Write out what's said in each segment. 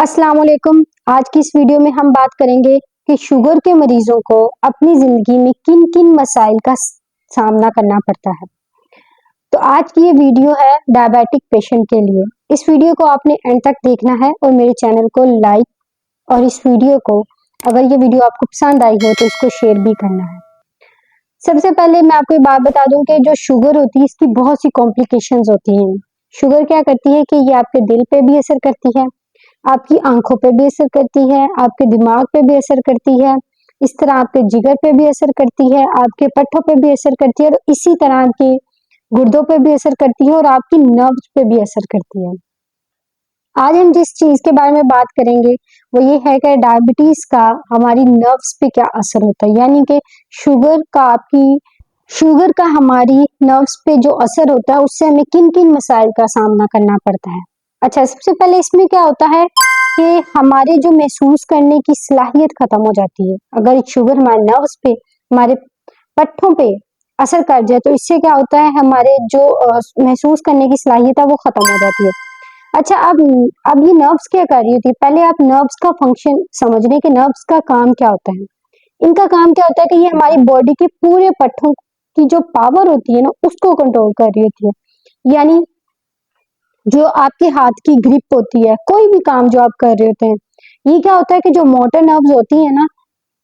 अस्सलाम वालेकुम। आज की इस वीडियो में हम बात करेंगे कि शुगर के मरीजों को अपनी ज़िंदगी में किन-किन मसाइल का सामना करना पड़ता है। तो आज की ये वीडियो है डायबिटिक पेशेंट के लिए। इस वीडियो को आपने एंड तक देखना है और मेरे चैनल को लाइक और इस वीडियो को अगर ये वीडियो आपको पसंद आई हो तो इसको शेयर भी करना है। सबसे पहले मैं आपको एक बात बता दूं कि जो शुगर होती है इसकी बहुत सी कॉम्प्लिकेशंस होती हैं। शुगर क्या करती है कि ये आपके दिल पे भी असर करती है, आपकी आंखों पे भी असर करती है, आपके दिमाग पे भी असर करती है, इस तरह आपके जिगर पे भी असर करती है, आपके पट्ठों पे भी असर करती है और इसी तरह आपके गुर्दों पे भी असर करती है और आपकी नर्व्स पे भी असर करती है। आज हम जिस चीज के बारे में बात करेंगे वो ये है कि डायबिटीज का हमारी नर्व्स पे क्या असर होता है, यानी कि शुगर का हमारी नर्व्स पे जो असर होता है उससे हमें किन किन मसाइल का सामना करना पड़ता है। अच्छा, सबसे पहले इसमें क्या होता है कि हमारे जो महसूस करने की सलाहियत खत्म हो जाती है। अगर शुगर हमारे नर्व्स पे, हमारे पट्ठों पे असर कर जाए तो इससे क्या होता है, हमारे जो महसूस करने की सलाहियत है वो खत्म हो जाती है। अच्छा, अब ये नर्व्स क्या कर रही होती है, पहले आप नर्व्स का फंक्शन समझने के नर्व्स का काम क्या होता है। इनका काम क्या होता है कि ये हमारी बॉडी के पूरे पट्टों की जो पावर होती है ना उसको कंट्रोल कर रही होती है। यानी जो आपके हाथ की ग्रिप होती है, कोई भी काम जो आप कर रहे होते हैं, ये क्या होता है कि जो मोटर नर्व्स होती है ना,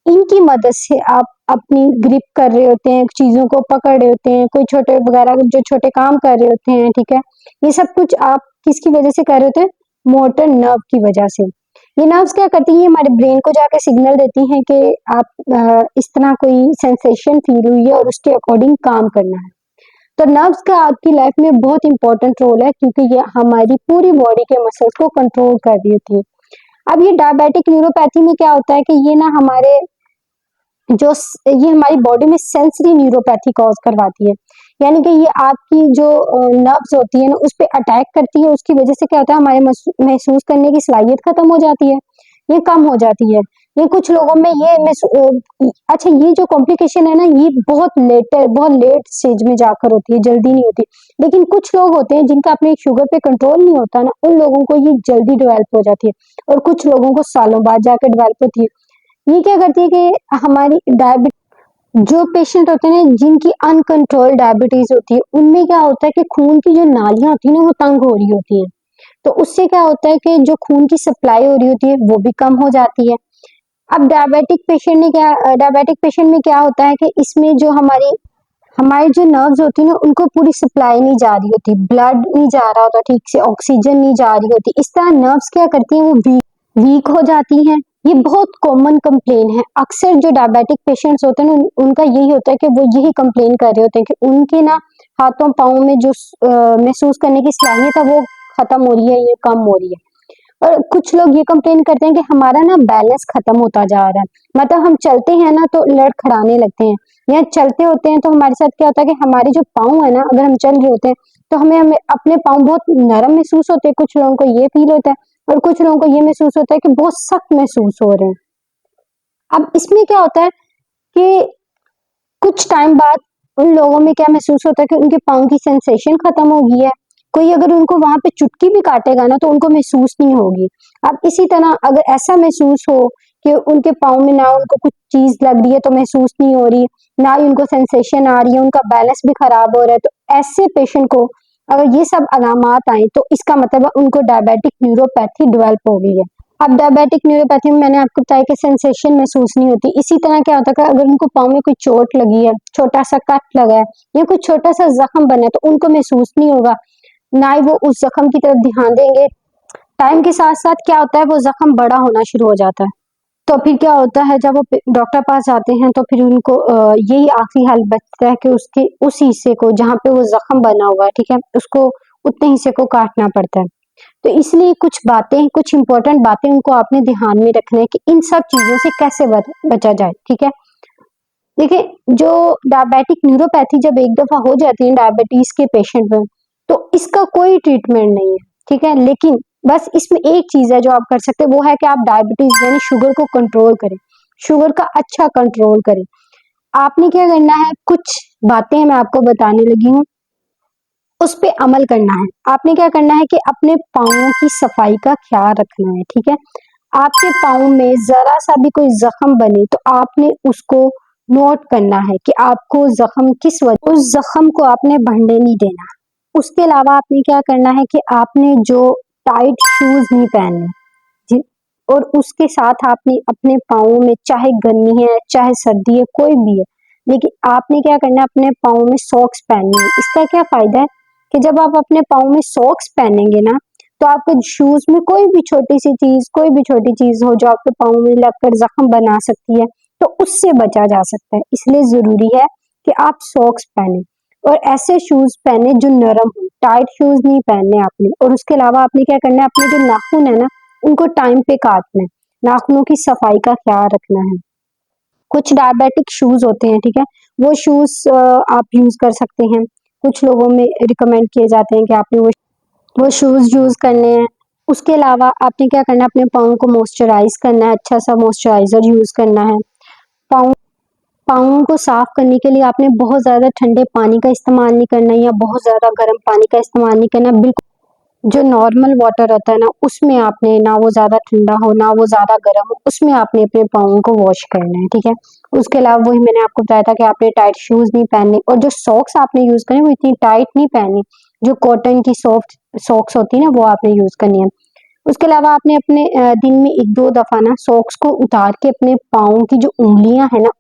इनकी मदद से आप अपनी ग्रिप कर रहे होते हैं, चीजों को पकड़ रहे होते हैं, कोई छोटे वगैरह जो छोटे काम कर रहे होते हैं, ठीक है। ये सब कुछ आप किसकी वजह से कर रहे होते हैं? मोटर नर्व की वजह से। ये नर्व्स क्या करती हैं, हमारे ब्रेन को जाके सिग्नल देती हैं कि आप इस तरह कोई सेंसेशन फील हुई है और उसके अकॉर्डिंग काम करना है। तो नर्व्स का आपकी लाइफ में बहुत इंपॉर्टेंट रोल है क्योंकि ये हमारी पूरी बॉडी के मसल्स को कंट्रोल कर रही होती है। अब ये डायबिटिक न्यूरोपैथी में क्या होता है कि ये ना ये हमारी बॉडी में सेंसरी न्यूरोपैथी कॉज करवाती है। यानी कि ये आपकी जो नर्व्स होती है ना उस पे अटैक करती है, उसकी वजह से क्या होता है, हमारे महसूस करने की सलाहियत खत्म हो जाती है, ये कम हो जाती है। ये कुछ लोगों में अच्छा, ये जो कॉम्प्लिकेशन है ना ये बहुत लेट स्टेज में जाकर होती है, जल्दी नहीं होती। लेकिन कुछ लोग होते हैं जिनका अपने शुगर पे कंट्रोल नहीं होता ना, उन लोगों को ये जल्दी डेवलप हो जाती है और कुछ लोगों को सालों बाद जाकर डेवलप होती है। ये क्या करती है कि हमारी डायबिटीज जो पेशेंट होते हैं ना जिनकी अनकंट्रोल्ड डायबिटीज होती है उनमें क्या होता है कि खून की जो नालियां होती है ना वो तंग हो रही होती है। तो उससे क्या होता है कि जो खून की सप्लाई हो रही होती है वो भी कम हो जाती है। अब डायबिटिक पेशेंट में क्या होता है कि इसमें जो हमारी जो नर्व्स होती है ना उनको पूरी सप्लाई नहीं जा रही होती, ब्लड नहीं जा रहा होता ठीक से, ऑक्सीजन नहीं जा रही होती। इस तरह नर्व्स क्या करती हैं, वो वीक हो जाती हैं। ये बहुत कॉमन कंप्लेन है। अक्सर जो डायबिटिक पेशेंट्स होते हैं ना उनका यही होता है कि वो यही कंप्लेन कर रहे होते हैं कि उनके ना हाथों पाँव में जो महसूस करने की सलाहियत है वो खत्म हो रही है, ये कम हो रही है। और कुछ लोग ये कंप्लेन करते हैं कि हमारा ना बैलेंस खत्म होता जा रहा है, मतलब हम चलते हैं ना तो लड़खड़ाने लगते हैं, या चलते होते हैं तो हमारे साथ क्या होता है कि हमारे जो पाँव है ना, अगर हम चल रहे होते हैं तो हमें अपने पाँव बहुत नरम महसूस होते हैं, कुछ लोगों को ये फील होता है और कुछ लोगों को ये महसूस होता है कि बहुत सख्त महसूस हो रहे हैं। अब इसमें क्या होता है कि कुछ टाइम बाद उन लोगों में क्या महसूस होता है कि उनके पाँव की सेंसेशन खत्म हो गई है। कोई अगर उनको वहां पे चुटकी भी काटेगा ना तो उनको महसूस नहीं होगी। अब इसी तरह अगर ऐसा महसूस हो कि उनके पाँव में ना उनको कुछ चीज लग रही है तो महसूस नहीं हो रही, ना ही उनको सेंसेशन आ रही है, उनका बैलेंस भी खराब हो रहा है, तो ऐसे पेशेंट को अगर ये सब अलामात आए तो इसका मतलब है उनको डायबिटिक न्यूरोपैथी डेवलप हो गई है। अब डायबिटिक न्यूरोपैथी में मैंने आपको बताया कि सेंसेशन महसूस नहीं होती। इसी तरह क्या होता है कि अगर उनको पाँव में कोई चोट लगी है, छोटा सा कट लगा है या कोई छोटा सा जख्म बना है तो उनको महसूस नहीं होगा, ना ही वो उस जख्म की तरफ ध्यान देंगे। टाइम के साथ साथ क्या होता है, वो जख्म बड़ा होना शुरू हो जाता है। तो फिर क्या होता है, जब वो डॉक्टर पास जाते हैं तो फिर उनको यही आखिरी हल बचता है कि उसके उस हिस्से को जहाँ पे वो जख्म बना हुआ है, ठीक है, उसको उतने हिस्से को काटना पड़ता है। तो इसलिए कुछ इंपॉर्टेंट बातें उनको आपने ध्यान में रखना है कि इन सब चीजों से कैसे बचा जाए, ठीक है। देखिए, जो डायबिटिक न्यूरोपैथी जब एक दफा हो जाती है डायबिटीज के पेशेंट में तो इसका कोई ट्रीटमेंट नहीं है, ठीक है। लेकिन बस इसमें एक चीज है जो आप कर सकते हैं, वो है कि आप डायबिटीज यानी शुगर को कंट्रोल करें, शुगर का अच्छा कंट्रोल करें। आपने क्या करना है, कुछ बातें मैं आपको बताने लगी हूँ, उस पे अमल करना है। आपने क्या करना है कि अपने पाँवों की सफाई का ख्याल रखना है, ठीक है? आपके पाँव में ज़रा सा भी कोई ज़ख्म बने तो आपने उसको नोट करना है कि आपको ज़ख्म किस वजह, उस ज़ख्म को आपने बढ़ने नहीं देना। उसके अलावा आपने क्या करना है कि आपने जो टाइट शूज़ नहीं पहनने, जी, और उसके साथ आपने अपने पाँवों में चाहे गर्मी है, चाहे सर्दी है, कोई भी है, लेकिन आपने क्या करना है अपने पाँव में सॉक्स पहनने हैं। इसका क्या फ़ायदा है कि जब आप अपने पाँव में सॉक्स पहनेंगे ना, तो आपके शूज़ में कोई भी छोटी-सी चीज़, कोई भी छोटी चीज़ हो जो आपके पाँव में लगकर ज़ख्म बना सकती है, तो उससे बचा जा सकता है। इसलिए ज़रूरी है कि आप सॉक्स पहनें और ऐसे शूज़ पहने जो नरम हों, टाइट शूज़ नहीं पहनने आपने। और उसके अलावा आपने क्या करना है, अपने जो नाखून है ना, उनको टाइम पे काटना है, नाखूनों की सफाई का ख्याल रखना है। कुछ डायबिटिक शूज़ होते हैं, ठीक है? वो शूज़ आप यूज़ कर सकते हैं। कुछ लोगों में रिकमेंड किए जाते हैं कि आपने वो शूज़ यूज़ करने हैं। उसके अलावा आपने क्या करना है, अपने पाँव को मॉइस्चराइज़ करना है, अच्छा-सा मॉइस्चराइज़र यूज़ करना है। पाँव पाँव को साफ करने के लिए आपने बहुत ज़्यादा ठंडे पानी का इस्तेमाल नहीं करना या बहुत ज़्यादा गर्म पानी का इस्तेमाल नहीं करना। बिल्कुल जो नॉर्मल वाटर होता है ना, उसमें आपने ना वो ज़्यादा ठंडा हो, ना वो ज़्यादा गर्म हो, उसमें आपने अपने पाँव को वॉश करना है, ठीक है? उसके अलावा वही मैंने आपको बताया था कि आपने टाइट शूज़ नहीं पहनने और जो सॉक्स आपने यूज़ करनी वो इतनी टाइट नहीं पहननी, जो कॉटन की सॉफ्ट सॉक्स होती है ना, वो आपने यूज़ करनी है। उसके अलावा आपने अपने दिन में 1-2 दफ़ा ना सॉक्स को उतार के अपने पाँव की जो उँगलियाँ हैं ना,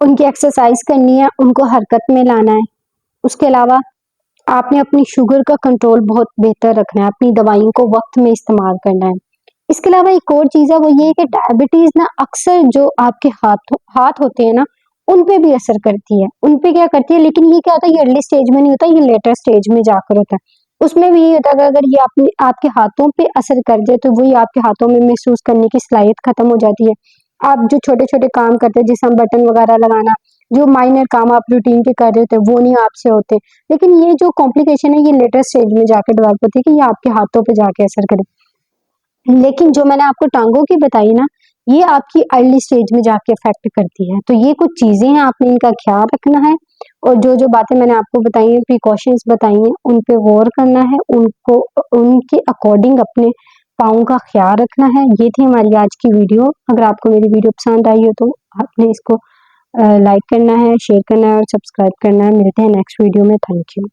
उनकी एक्सरसाइज़ करनी है, उनको हरकत में लाना है। उसके अलावा आपने अपनी शुगर का कंट्रोल बहुत बेहतर रखना है, अपनी दवाइयों को वक़्त में इस्तेमाल करना है। इसके अलावा एक और चीज़ है वो ये है कि डायबिटीज़ ना अक्सर जो आपके हाथ होते हैं ना, उन पे भी असर करती है। उन पे क्या करती है, लेकिन ये क्या होता है, ये अर्ली स्टेज में नहीं होता, ये लेटर स्टेज में जाकर होता है। उसमें भी ये होता है कि अगर ये अपने आपके हाथों पे असर कर जाए तो वही आपके हाथों में महसूस करने की सलाहियत खत्म हो जाती है। आप जो छोटे-छोटे काम करते हैं, जैसे हम बटन वगैरह लगाना, जो माइनर काम आप रूटीन के कर रहे होते हैं, वो नहीं आपसे होते। लेकिन ये जो कॉम्प्लिकेशन है, ये लेटर स्टेज में जाके डेवलप होती है कि ये आपके हाथों पे जाके असर करे। लेकिन जो मैंने आपको टाँगों की बताई ना, ये आपकी अर्ली स्टेज में जाके इफ़ेक्ट करती है। तो ये कुछ चीज़ें हैं, आपने इनका ख़्याल रखना है और जो-जो बातें मैंने आपको बताई हैं, प्रिकॉशंस बताई हैं, उन पे गौर करना है, उनको उनके अकॉर्डिंग अपने पाँव का ख़्याल रखना है। ये थी हमारी आज की वीडियो। अगर आपको मेरी वीडियो पसंद आई हो तो आपने इसको लाइक करना है, शेयर करना है और सब्सक्राइब करना है। मिलते हैं नेक्स्ट वीडियो में। Thank you.